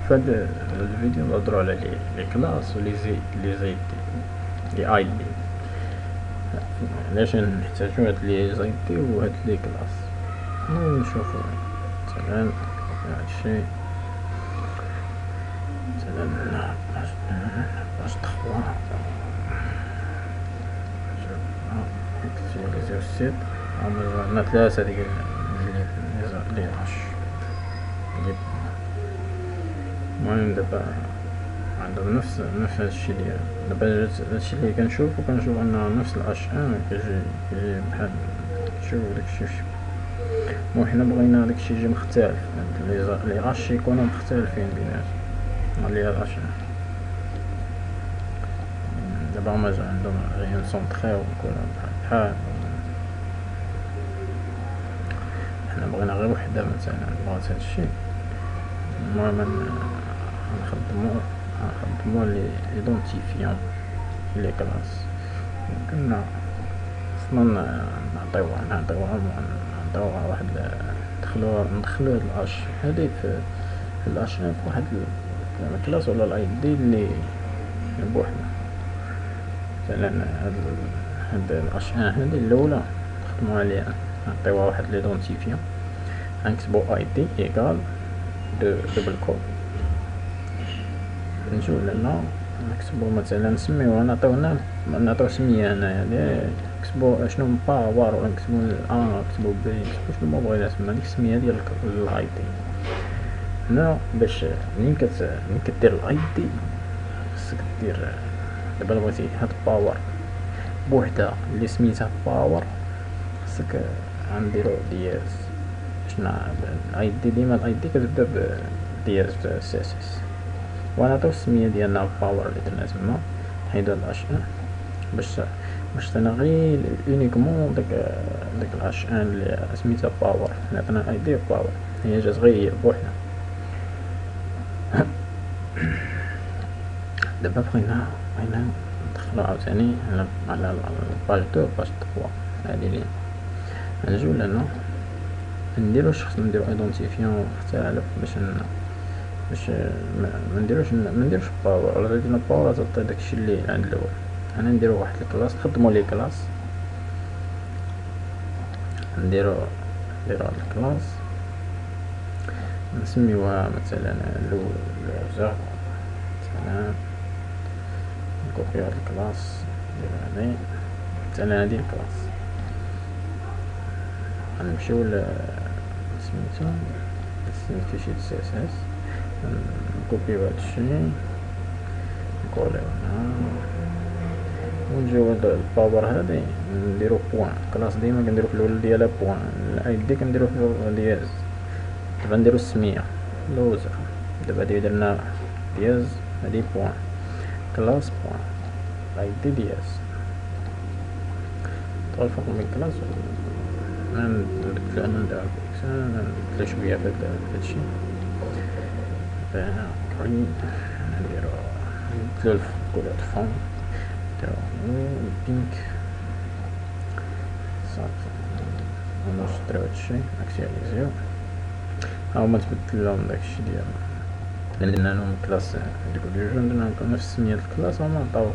في هاد الفيديو نهضرو على لي كلاس و لي زايد لي اي دي. علاش نحتاجو هاد لي زايد دي و هاد لي كلاس. نشوفو مثلا هادشي مثلا باش تخوا اكتيفيزيو السيت عندنا ثلاثة ديال لي هاش. المهم دابا عندنا نفس هادشي ديال دابا هادشي اللي كنشوف ان نفس الاش ان كيجي بحال كتشوف داكشي. المهم حنا بغينا داكشي يجي مختلف، لي غاش يكونوا مختلفين بيناتهم لي اش ان. دابا هما عندهم غير سونطريو كلها بحال حنا بغينا غير وحده مثلا بغات هادشي. المهم نخدمو لي ايدونتيفيون لي كلاس. كنا اصلا نعطيوها واحد ندخلو هاد الاش هادي في الاش ان في واحد الكلاس ولا الاي دي اللي بوحدنا. مثلا هاد الاش ان هادي الاولى نخدمو عليها نعطيوها واحد ليدونتيفيون، غنكتبو اي دي ايكال دبل كود. نجيو لهنا نكتبو مثلا نسميوها نعطيو سمية هنايا نكتبو شنو باور ولا نكتبو نكتبو بي نكتبو شنو ما بغينا تما ديك السمية ديال الاي دي. هنا باش منين كدير الاي دي خصك دير دابا بغيتي هاد باور بوحدها اللي سميتها باور خصك غنديرو دياز. شنو الاي دي ديما الاي دي كتبدا بدياز سي اس اس ونعطيو السمية ديالنا باور اللي درنا تما نحيدو الاش ان باش انا غير اونيكمون داك الاش ان اللي سميتها باور اللي عطينا الاي دي باور هي جات غير بوحدها. دابا بغينا ندخلو عاوتاني على الباج 2 باج 3 هادي لي نجيو لهنا نديرو خصنا نديرو ايدونتيفيون مختلف باش ما نديروش باور ولا درنا باور تعطي داكشي اللي عند الاول. انا نديرو واحد الكلاس نخدمو لي كلاس نديرو الكلاس نسميوها مثلا الاولى مثلا نكوبي هاد الكلاس ندير هادي مثلا هادي الكلاس غنمشيو سميتو فيشي سي اس اس نكوبيو هادشي نكوليو هنا ونجيو هاد الباور هادي نديرو بوان. الكلاس ديما كنديرو في الاول ديالها بوان، الاي دي كنديرو في دياز. دابا نديرو السمية لوزر. دابا هادي درنا دياز هادي بوان كلاس بوان الاي دي دياز الفرق بين كلاس نبدلو انا نديرها نبدلو شوية في هادشي green نديرو نبدلو الكولور فون نديرو بينك صافي ونشدرو هادشي اكتياليزيو هاهما تبدلهم داكشي ديالنا. درنا لهم كلاس ريكوليجن درنا نفس سمية الكلاس هما عطاو